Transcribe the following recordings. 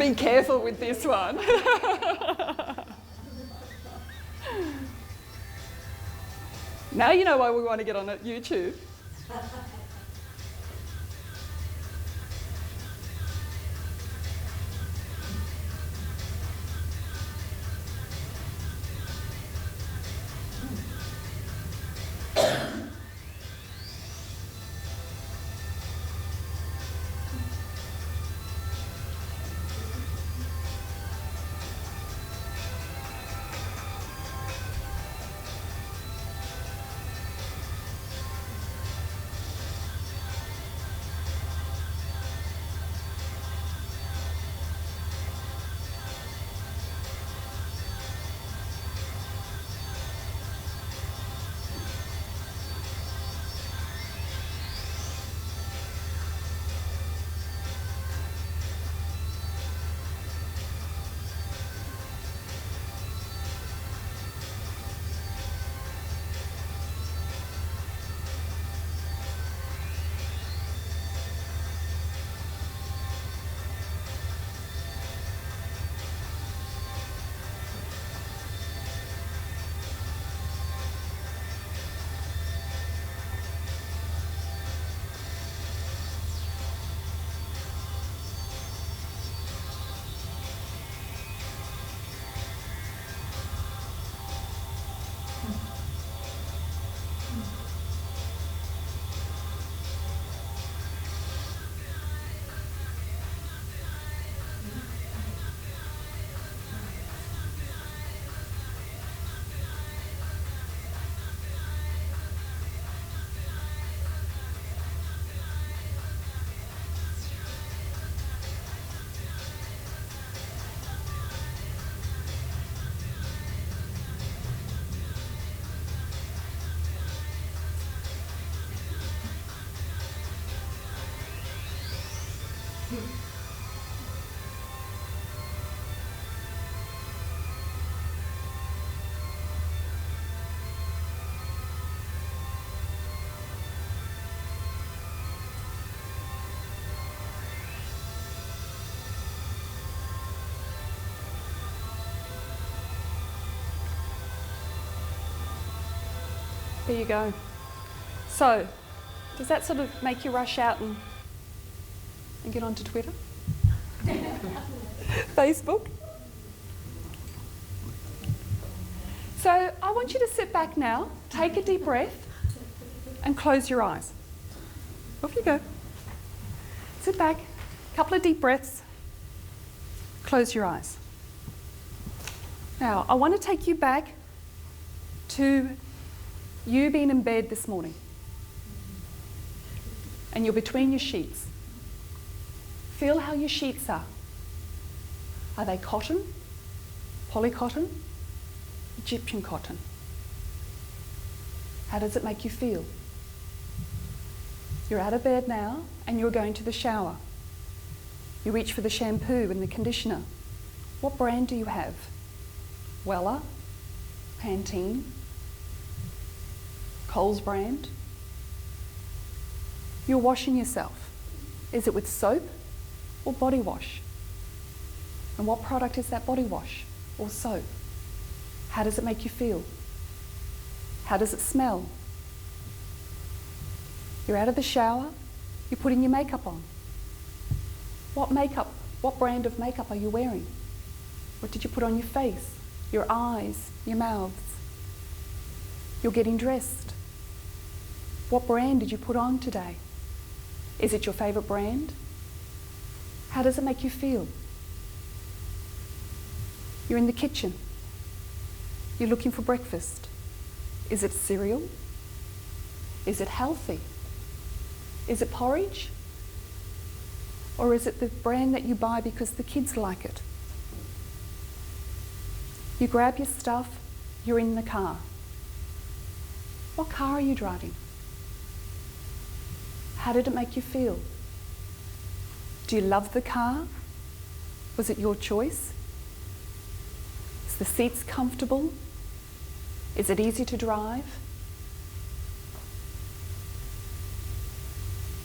Be careful with this one. Now you know why we want to get on YouTube. There you go. So, does that sort of make you rush out and get onto Twitter? Facebook? So I want you to sit back now, take a deep breath and close your eyes. Off you go. Sit back, a couple of deep breaths, close your eyes. Now, I want to take you back to you being in bed this morning. And you're between your sheets. Feel how your sheets are. Are they cotton, polycotton, Egyptian cotton? How does it make you feel? You're out of bed now and you're going to the shower. You reach for the shampoo and the conditioner. What brand do you have? Wella, Pantene, Coles brand? You're washing yourself. Is it with soap or body wash? And what product is that body wash or soap? How does it make you feel? How does it smell? You're out of the shower, you're putting your makeup on. What brand of makeup are you wearing? What did you put on your face, your eyes, your mouths? You're getting dressed. What brand did you put on today? Is it your favourite brand? How does it make you feel? You're in the kitchen. You're looking for breakfast. Is it cereal? Is it healthy? Is it porridge? Or is it the brand that you buy because the kids like it? You grab your stuff, you're in the car. What car are you driving? How did it make you feel? Do you love the car? Was it your choice? Is the seats comfortable? Is it easy to drive?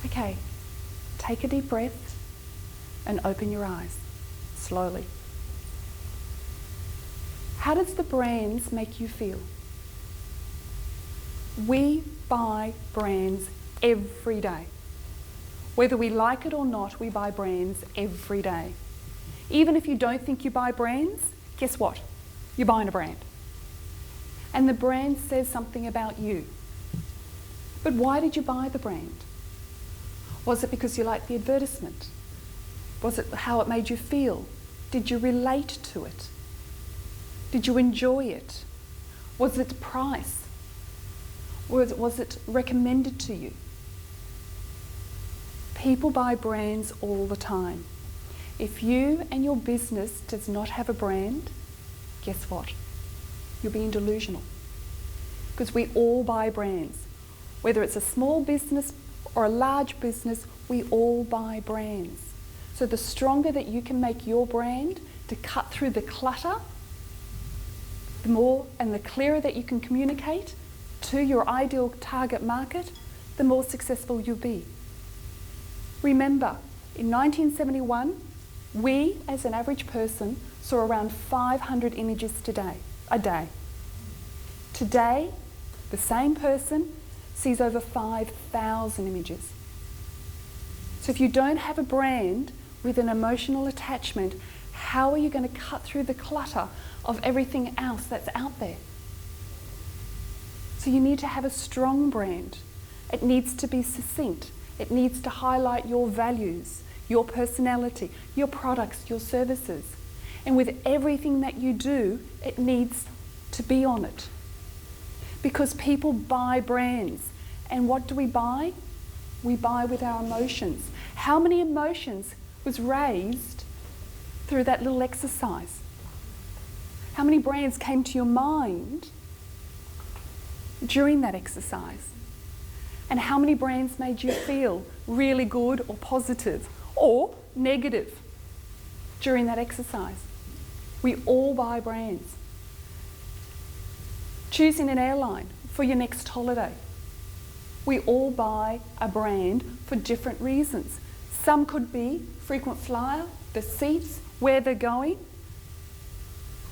Okay, take a deep breath and open your eyes. slowly. How does the brands make you feel? We buy brands every day. Whether we like it or not, we buy brands every day. Even if you don't think you buy brands, guess what? You're buying a brand. And the brand says something about you. But why did you buy the brand? Was it because you liked the advertisement? Was it how it made you feel? Did you relate to it? Did you enjoy it? Was it price? Was it recommended to you? People buy brands all the time. If you and your business does not have a brand, guess what? You're being delusional. Because we all buy brands. Whether it's a small business or a large business, we all buy brands. So the stronger that you can make your brand to cut through the clutter, the more and the clearer that you can communicate to your ideal target market, the more successful you'll be. Remember, in 1971, we as an average person saw around 500 images a day. Today, the same person sees over 5,000 images. So if you don't have a brand with an emotional attachment, how are you going to cut through the clutter of everything else that's out there? So you need to have a strong brand. It needs to be succinct. It needs to highlight your values, your personality, your products, your services. And with everything that you do, it needs to be on it. Because people buy brands. And what do we buy? We buy with our emotions. How many emotions was raised through that little exercise? How many brands came to your mind during that exercise? And how many brands made you feel really good or positive or negative during that exercise? We all buy brands. Choosing an airline for your next holiday. We all buy a brand for different reasons. Some could be frequent flyer, the seats, where they're going.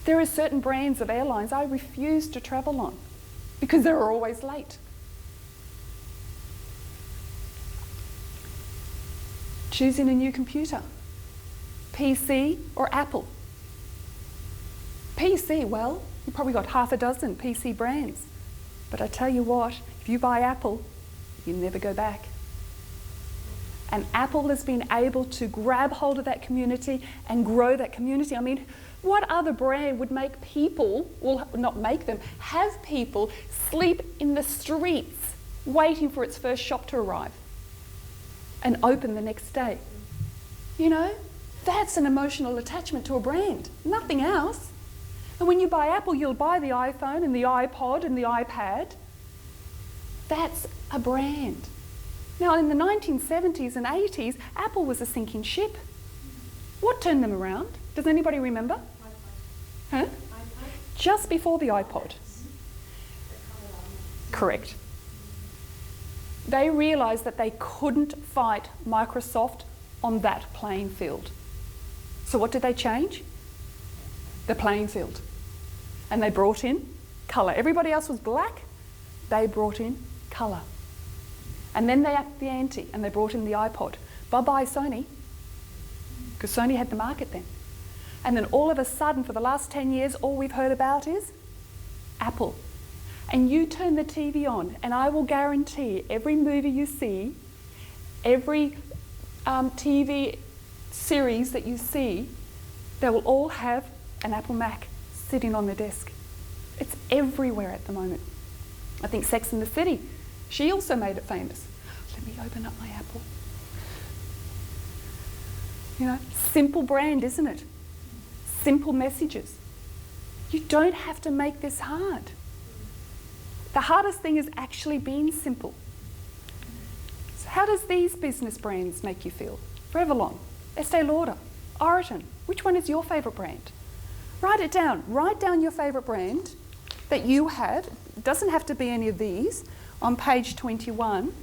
There are certain brands of airlines I refuse to travel on because they're always late. Choosing a new computer, PC or Apple. PC, well, you've probably got half a dozen PC brands. But I tell you what, if you buy Apple, you never go back. And Apple has been able to grab hold of that community and grow that community. I mean, what other brand would make people, well, not make them, have people sleep in the streets waiting for its first shop to arrive and open the next day? You know, that's an emotional attachment to a brand, nothing else. And when you buy Apple, you'll buy the iPhone and the iPod and the iPad. That's a brand. Now, in the 1970s and 80s, Apple was a sinking ship. What turned them around? Does anybody remember? Huh? Just before the iPod. Correct. They realised that they couldn't fight Microsoft on that playing field. So what did they change? The playing field. And they brought in colour. Everybody else was black. They brought in colour. And then they upped the ante and they brought in the iPod. Bye-bye Sony. Because Sony had the market then. And then all of a sudden, for the last 10 years, all we've heard about is Apple. And you turn the TV on, and I will guarantee every movie you see, every TV series that you see, they will all have an Apple Mac sitting on the desk. It's everywhere at the moment. I think Sex and the City, she also made it famous. Let me open up my Apple. You know, simple brand, isn't it? Simple messages. You don't have to make this hard. The hardest thing is actually being simple. So how does these business brands make you feel? Revlon, Estee Lauder, Oroton. Which one is your favourite brand? Write it down. Write down your favourite brand that you have. It doesn't have to be any of these. On page 21,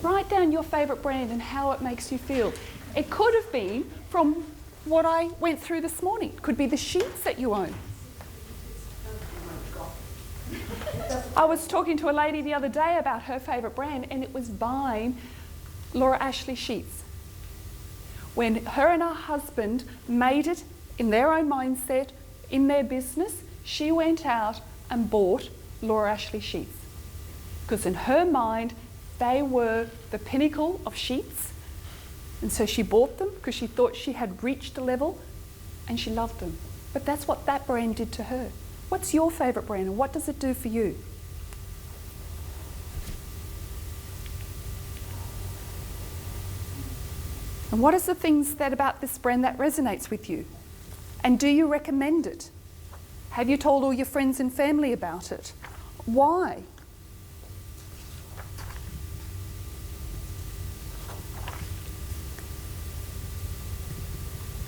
write down your favourite brand and how it makes you feel. It could have been from what I went through this morning. It could be the sheets that you own. I was talking to a lady the other day about her favourite brand, and it was buying Laura Ashley sheets. When her and her husband made it in their own mindset, in their business, she went out and bought Laura Ashley sheets. Because in her mind, they were the pinnacle of sheets. And so she bought them because she thought she had reached a level and she loved them. But that's what that brand did to her. What's your favourite brand and what does it do for you? And what is the things that about this brand that resonates with you? And do you recommend it? Have you told all your friends and family about it? Why?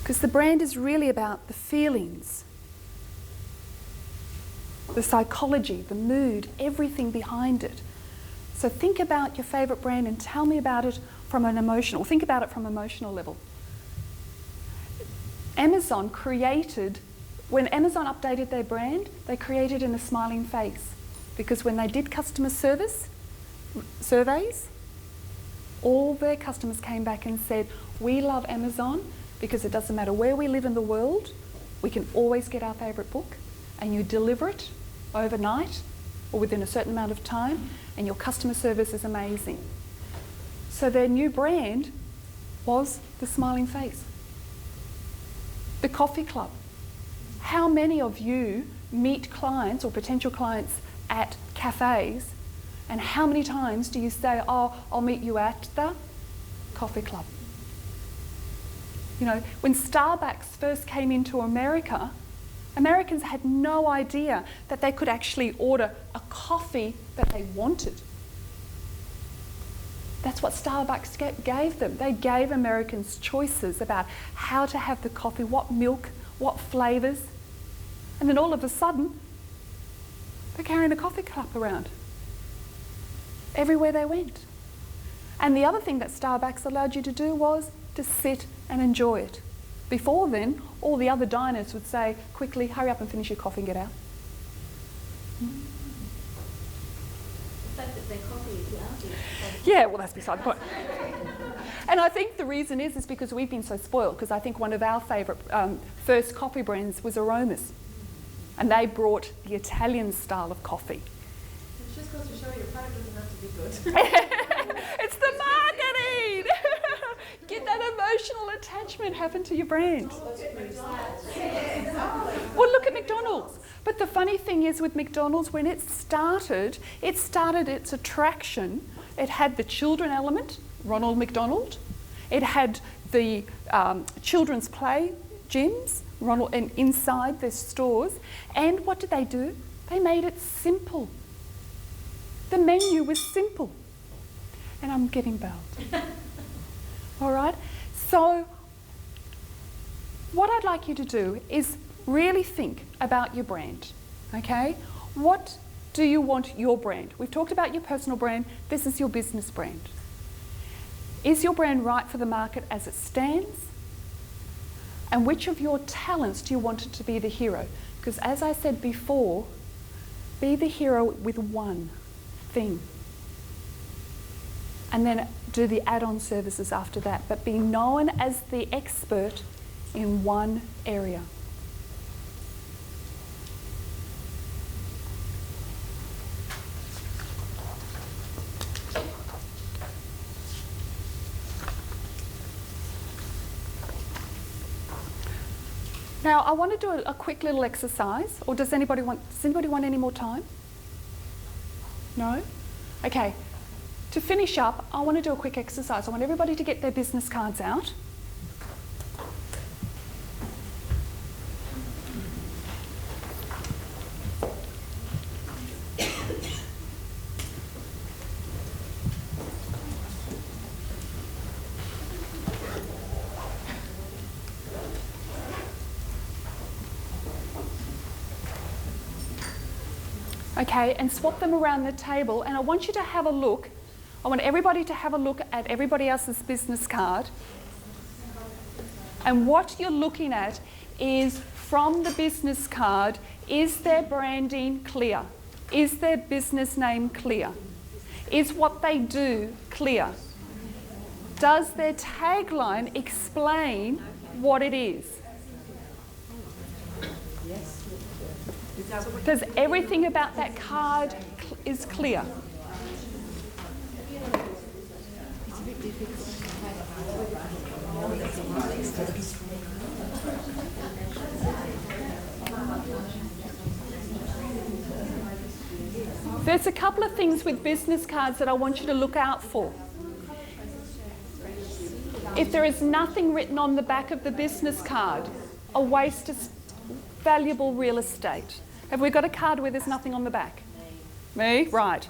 Because the brand is really about the feelings, the psychology, the mood, everything behind it. So think about your favourite brand and tell me about it from an emotional, think about it from an emotional level. Amazon created, when Amazon updated their brand, they created in a smiling face. Because when they did customer service surveys, all their customers came back and said, we love Amazon because it doesn't matter where we live in the world, we can always get our favourite book and you deliver it overnight or within a certain amount of time and your customer service is amazing. So their new brand was the smiling face. The Coffee Club. How many of you meet clients or potential clients at cafes, and how many times do you say, oh, I'll meet you at the Coffee Club? You know, when Starbucks first came into America, Americans had no idea that they could actually order a coffee that they wanted. That's what Starbucks gave them. They gave Americans choices about how to have the coffee, what milk, what flavours. And then all of a sudden, they're carrying a coffee cup around everywhere they went. And the other thing that Starbucks allowed you to do was to sit and enjoy it. Before then, all the other diners would say, quickly, hurry up and finish your coffee and get out. The fact that their coffee is lousy. Yeah, well, that's beside the point. And I think the reason is because we've been so spoiled, because I think one of our favourite first coffee brands was Aromas. And they brought the Italian style of coffee. It just goes to show your product doesn't have to be good. It's the marketing! Get that emotional attachment happen to your brand. Well, look at McDonald's. But the funny thing is with McDonald's, when it started its attraction. It had the children element, Ronald McDonald. It had the children's play gyms, Ronald, and inside their stores. And what did they do? They made it simple. The menu was simple. And I'm getting belled. All right? So what I'd like you to do is really think about your brand, okay? What do you want your brand? We've talked about your personal brand. This is your business brand. Is your brand right for the market as it stands? And which of your talents do you want it to be the hero? Because as I said before, be the hero with one thing. And then do the add-on services after that. But be known as the expert in one area. Now, I want to do a quick little exercise, or does anybody want any more time? No? Okay. To finish up, I want to do a quick exercise. I want everybody to get their business cards out. Okay, and swap them around the table, and I want you to have a look. I want everybody to have a look at everybody else's business card. And what you're looking at is from the business card, is their branding clear? Is their business name clear? Is what they do clear? Does their tagline explain what it is? Does everything about that card is clear? There's a couple of things with business cards that I want you to look out for. If there is nothing written on the back of the business card, a waste of valuable real estate. Have we got a card where there's nothing on the back? Me? Right.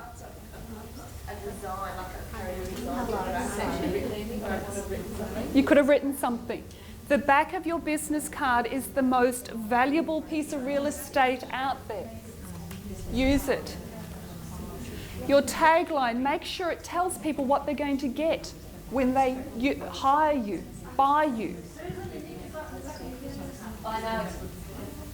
You could have written something. The back of your business card is the most valuable piece of real estate out there. Use it. Your tagline, make sure it tells people what they're going to get when they hire you, buy you. I know.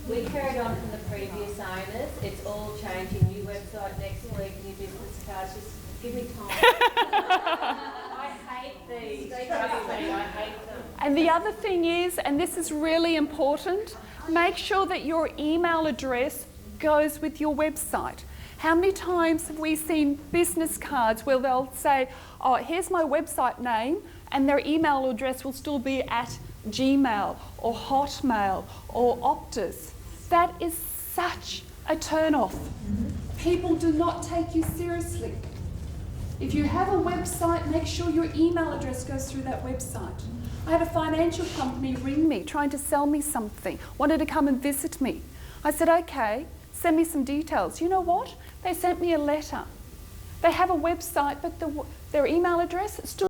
We carried on from the previous owners. It's all changing. New website next week, new business cards. Just give me time. I hate these. Trust me, I hate them. And the other thing is, and this is really important, make sure that your email address goes with your website. How many times have we seen business cards where they'll say, oh, here's my website name, and their email address will still be at Gmail or Hotmail or Optus. That is such a turn-off. People do not take you seriously. If you have a website, make sure your email address goes through that website. I had a financial company ring me trying to sell me something, wanted to come and visit me. I said, okay, send me some details. You know what? They sent me a letter. They have a website, but their email address is still